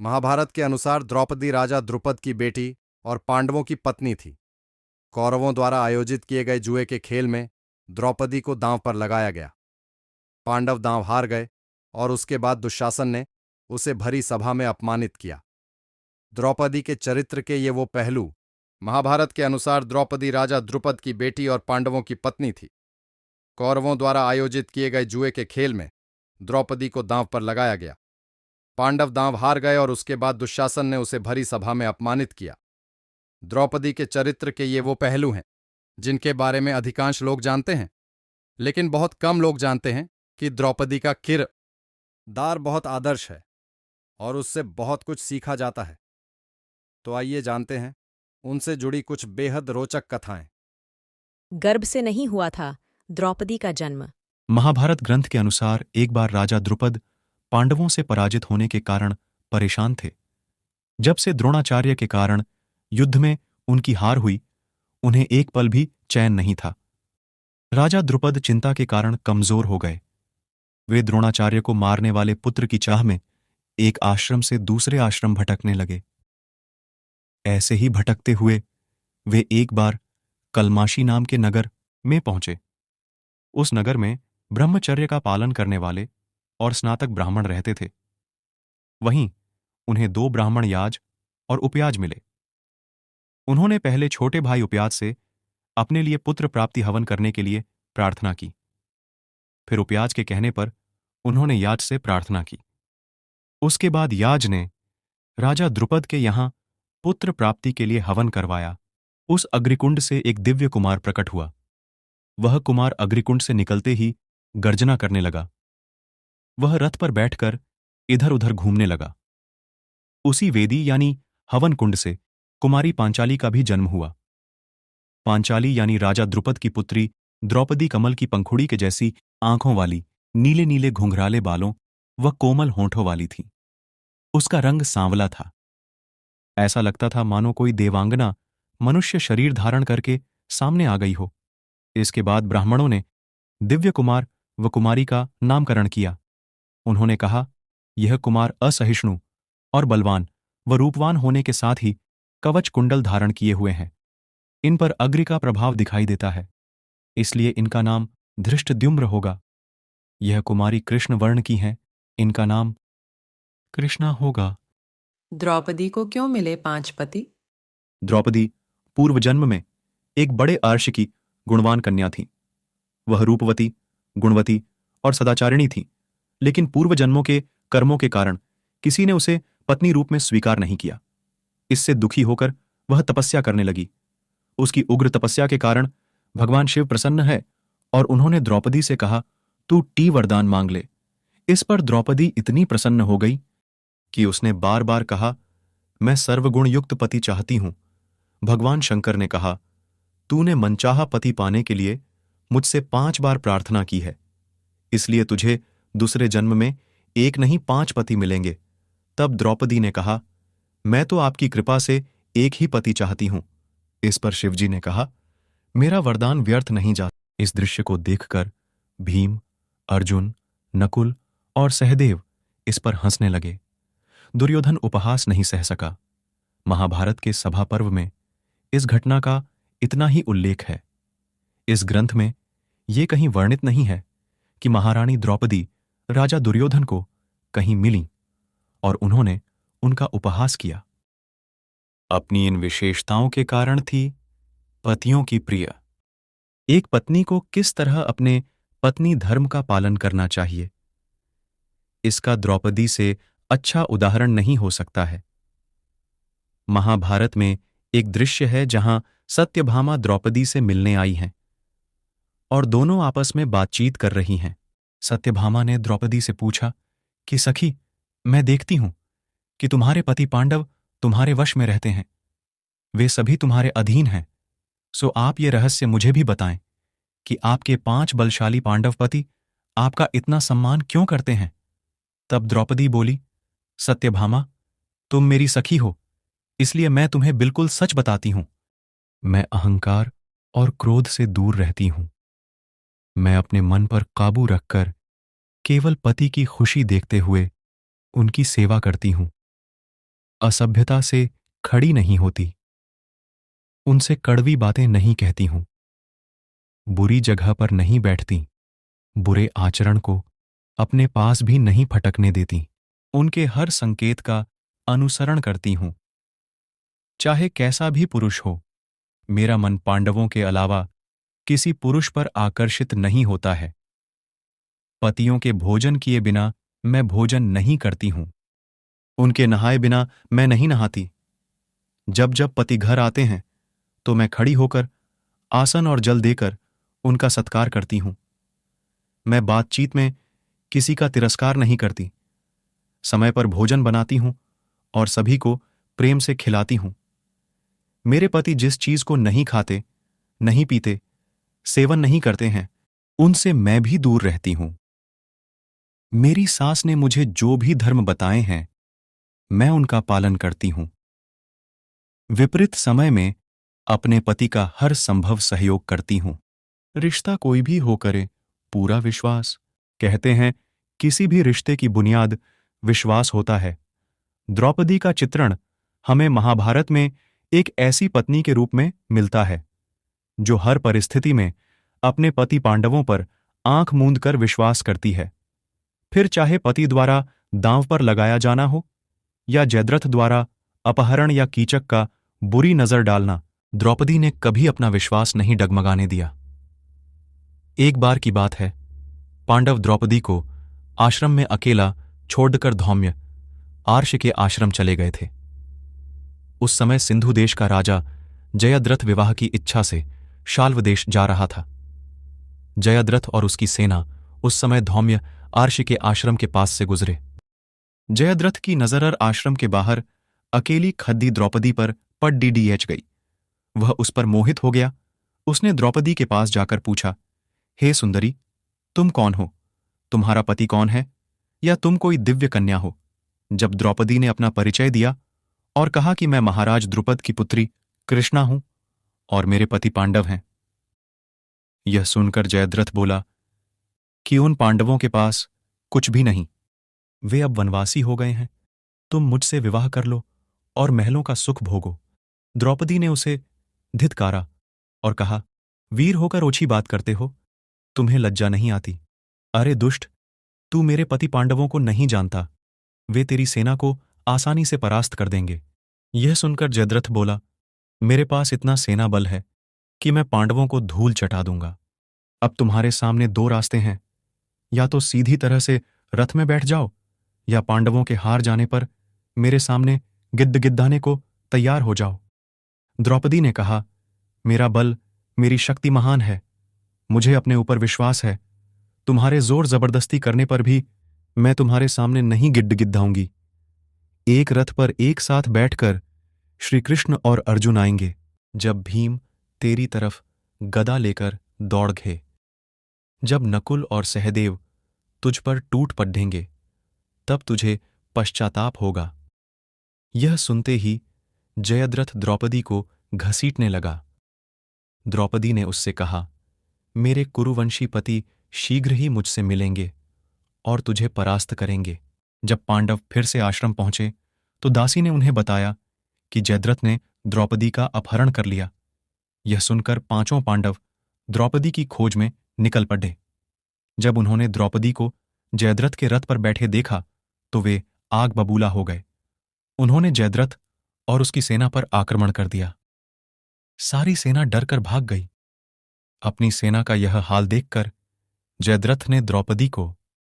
महाभारत के अनुसार द्रौपदी राजा द्रुपद की बेटी और पांडवों की पत्नी थी। कौरवों द्वारा आयोजित किए गए जुए के खेल में द्रौपदी को दांव पर लगाया गया। पांडव दांव हार गए और उसके बाद दुशासन ने उसे भरी सभा में अपमानित किया। द्रौपदी के चरित्र के ये वो पहलू। महाभारत के अनुसार द्रौपदी राजा द्रुपद की बेटी और पांडवों की पत्नी थी। कौरवों द्वारा आयोजित किए गए जुए के खेल में द्रौपदी को दांव पर लगाया गया। पांडव दांव हार गए और उसके बाद दुशासन ने उसे भरी सभा में अपमानित किया। द्रौपदी के चरित्र के ये वो पहलू हैं जिनके बारे में अधिकांश लोग जानते हैं, लेकिन बहुत कम लोग जानते हैं कि द्रौपदी का किरदार बहुत आदर्श है और उससे बहुत कुछ सीखा जाता है। तो आइए जानते हैं उनसे जुड़ी कुछ बेहद रोचक कथाएं। गर्भ से नहीं हुआ था द्रौपदी का जन्म। महाभारत ग्रंथ के अनुसार एक बार राजा द्रुपद पांडवों से पराजित होने के कारण परेशान थे। जब से द्रोणाचार्य के कारण युद्ध में उनकी हार हुई, उन्हें एक पल भी चैन नहीं था। राजा द्रुपद चिंता के कारण कमजोर हो गए। वे द्रोणाचार्य को मारने वाले पुत्र की चाह में एक आश्रम से दूसरे आश्रम भटकने लगे। ऐसे ही भटकते हुए वे एक बार कलमाशी नाम के नगर में पहुंचे। उस नगर में ब्रह्मचर्य का पालन करने वाले और स्नातक ब्राह्मण रहते थे। वहीं उन्हें 2 ब्राह्मण याज और उपयाज मिले। उन्होंने पहले छोटे भाई उपयाज से अपने लिए पुत्र प्राप्ति हवन करने के लिए प्रार्थना की। फिर उपयाज के कहने पर उन्होंने याज से प्रार्थना की। उसके बाद याज ने राजा द्रुपद के यहां पुत्र प्राप्ति के लिए हवन करवाया। उस अग्निकुंड से एक दिव्य कुमार प्रकट हुआ। वह कुमार अग्निकुंड से निकलते ही गर्जना करने लगा। वह रथ पर बैठकर इधर उधर घूमने लगा। उसी वेदी यानी हवन कुंड से कुमारी पांचाली का भी जन्म हुआ। पांचाली यानी राजा द्रुपद की पुत्री द्रौपदी कमल की पंखुड़ी के जैसी आंखों वाली, नीले नीले घुंघराले बालों व कोमल होंठों वाली थी। उसका रंग सांवला था। ऐसा लगता था मानो कोई देवांगना मनुष्य शरीर धारण करके सामने आ गई हो। इसके बाद ब्राह्मणों ने दिव्य कुमार व कुमारी का नामकरण किया। उन्होंने कहा, यह कुमार असहिष्णु और बलवान व रूपवान होने के साथ ही कवच कुंडल धारण किए हुए हैं। इन पर अग्नि का प्रभाव दिखाई देता है, इसलिए इनका नाम धृष्टद्युम्न होगा। यह कुमारी कृष्ण वर्ण की हैं, इनका नाम कृष्णा होगा। द्रौपदी को क्यों मिले 5 पति? द्रौपदी पूर्व जन्म में एक बड़े आर्ष की गुणवान कन्या थी। वह रूपवती, गुणवती और सदाचारिणी थी, लेकिन पूर्व जन्मों के कर्मों के कारण किसी ने उसे पत्नी रूप में स्वीकार नहीं किया। इससे दुखी होकर वह तपस्या करने लगी। उसकी उग्र तपस्या के कारण भगवान शिव प्रसन्न है और उन्होंने द्रौपदी से कहा, तू टी वरदान मांग ले। इस पर द्रौपदी इतनी प्रसन्न हो गई कि उसने बार बार कहा, मैं सर्वगुण युक्त पति चाहती हूं। भगवान शंकर ने कहा, तूने मनचाहा पति पाने के लिए मुझसे 5 बार प्रार्थना की है, इसलिए तुझे दूसरे जन्म में एक नहीं 5 पति मिलेंगे। तब द्रौपदी ने कहा, मैं तो आपकी कृपा से एक ही पति चाहती हूं। इस पर शिवजी ने कहा, मेरा वरदान व्यर्थ नहीं जा। इस दृश्य को देखकर भीम, अर्जुन, नकुल और सहदेव इस पर हंसने लगे। दुर्योधन उपहास नहीं सह सका। महाभारत के सभा पर्व में इस घटना का इतना ही उल्लेख है। इस ग्रंथ में यह कहीं वर्णित नहीं है कि महारानी द्रौपदी राजा दुर्योधन को कहीं मिली और उन्होंने उनका उपहास किया। अपनी इन विशेषताओं के कारण थी पतियों की प्रिय। एक पत्नी को किस तरह अपने पत्नी धर्म का पालन करना चाहिए, इसका द्रौपदी से अच्छा उदाहरण नहीं हो सकता है। महाभारत में एक दृश्य है जहां सत्यभामा द्रौपदी से मिलने आई हैं और दोनों आपस में बातचीत कर रही हैं। सत्यभामा ने द्रौपदी से पूछा कि सखी, मैं देखती हूं कि तुम्हारे पति पांडव तुम्हारे वश में रहते हैं। वे सभी तुम्हारे अधीन हैं, सो आप ये रहस्य मुझे भी बताएं कि आपके 5 बलशाली पांडव पति आपका इतना सम्मान क्यों करते हैं। तब द्रौपदी बोली, सत्यभामा, तुम मेरी सखी हो, इसलिए मैं तुम्हें बिल्कुल सच बताती हूं। मैं अहंकार और क्रोध से दूर रहती हूं। मैं अपने मन पर काबू रखकर केवल पति की खुशी देखते हुए उनकी सेवा करती हूं। असभ्यता से खड़ी नहीं होती, उनसे कड़वी बातें नहीं कहती हूं, बुरी जगह पर नहीं बैठती, बुरे आचरण को अपने पास भी नहीं फटकने देती, उनके हर संकेत का अनुसरण करती हूं। चाहे कैसा भी पुरुष हो, मेरा मन पांडवों के अलावा किसी पुरुष पर आकर्षित नहीं होता है। पतियों के भोजन किए बिना मैं भोजन नहीं करती हूं, उनके नहाए बिना मैं नहीं नहाती। जब जब पति घर आते हैं तो मैं खड़ी होकर आसन और जल देकर उनका सत्कार करती हूं। मैं बातचीत में किसी का तिरस्कार नहीं करती, समय पर भोजन बनाती हूं और सभी को प्रेम से खिलाती हूं। मेरे पति जिस चीज को नहीं खाते, नहीं पीते, सेवन नहीं करते हैं, उनसे मैं भी दूर रहती हूं। मेरी सास ने मुझे जो भी धर्म बताए हैं, मैं उनका पालन करती हूं। विपरीत समय में अपने पति का हर संभव सहयोग करती हूं। रिश्ता कोई भी हो करे, पूरा विश्वास। कहते हैं किसी भी रिश्ते की बुनियाद विश्वास होता है। द्रौपदी का चित्रण हमें महाभारत में एक ऐसी पत्नी के रूप में मिलता है जो हर परिस्थिति में अपने पति पांडवों पर आंख मूंद कर विश्वास करती है। फिर चाहे पति द्वारा दांव पर लगाया जाना हो या जयद्रथ द्वारा अपहरण या कीचक का बुरी नजर डालना, द्रौपदी ने कभी अपना विश्वास नहीं डगमगाने दिया। एक बार की बात है, पांडव द्रौपदी को आश्रम में अकेला छोड़कर धौम्य आर्ष के आश्रम चले गए थे। उस समय सिंधु देश का राजा जयद्रथ विवाह की इच्छा से शाल्व देश जा रहा था। जयद्रथ और उसकी सेना उस समय धौम्य आर्ष के आश्रम के पास से गुजरे। जयद्रथ की नजर आश्रम के बाहर अकेली खद्दी द्रौपदी पर पड़ गई। वह उस पर मोहित हो गया। उसने द्रौपदी के पास जाकर पूछा, हे सुंदरी, तुम कौन हो? तुम्हारा पति कौन है? या तुम कोई दिव्य कन्या हो? जब द्रौपदी ने अपना परिचय दिया और कहा कि मैं महाराज द्रुपद की पुत्री कृष्णा हूं और मेरे पति पांडव हैं, यह सुनकर जयद्रथ बोला कि उन पांडवों के पास कुछ भी नहीं, वे अब वनवासी हो गए हैं। तुम मुझसे विवाह कर लो और महलों का सुख भोगो। द्रौपदी ने उसे धिक्कारा और कहा, वीर होकर ओछी बात करते हो, तुम्हें लज्जा नहीं आती? अरे दुष्ट, तू मेरे पति पांडवों को नहीं जानता, वे तेरी सेना को आसानी से परास्त कर देंगे। यह सुनकर जयद्रथ बोला, मेरे पास इतना सेना बल है कि मैं पांडवों को धूल चटा दूंगा। अब तुम्हारे सामने दो रास्ते हैं, या तो सीधी तरह से रथ में बैठ जाओ, या पांडवों के हार जाने पर मेरे सामने गिद्ध गिद्धाने को तैयार हो जाओ। द्रौपदी ने कहा, मेरा बल, मेरी शक्ति महान है, मुझे अपने ऊपर विश्वास है। तुम्हारे जोर जबरदस्ती करने पर भी मैं तुम्हारे सामने नहीं गिड्ड गिद्धाऊंगी। एक रथ पर एक साथ बैठकर श्री कृष्ण और अर्जुन आएंगे। जब भीम तेरी तरफ गदा लेकर दौड़ गए, जब नकुल और सहदेव तुझ पर टूट पड़ेंगे, तब तुझे पश्चाताप होगा। यह सुनते ही जयद्रथ द्रौपदी को घसीटने लगा। द्रौपदी ने उससे कहा, मेरे कुरुवंशी पति शीघ्र ही मुझसे मिलेंगे और तुझे परास्त करेंगे। जब पांडव फिर से आश्रम पहुंचे तो दासी ने उन्हें बताया कि जयद्रथ ने द्रौपदी का अपहरण कर लिया। यह सुनकर पांचों पांडव द्रौपदी की खोज में निकल पड़े। जब उन्होंने द्रौपदी को जयद्रथ के रथ पर बैठे देखा तो वे आग बबूला हो गए। उन्होंने जयद्रथ और उसकी सेना पर आक्रमण कर दिया। सारी सेना डरकर भाग गई। अपनी सेना का यह हाल देखकर जयद्रथ ने द्रौपदी को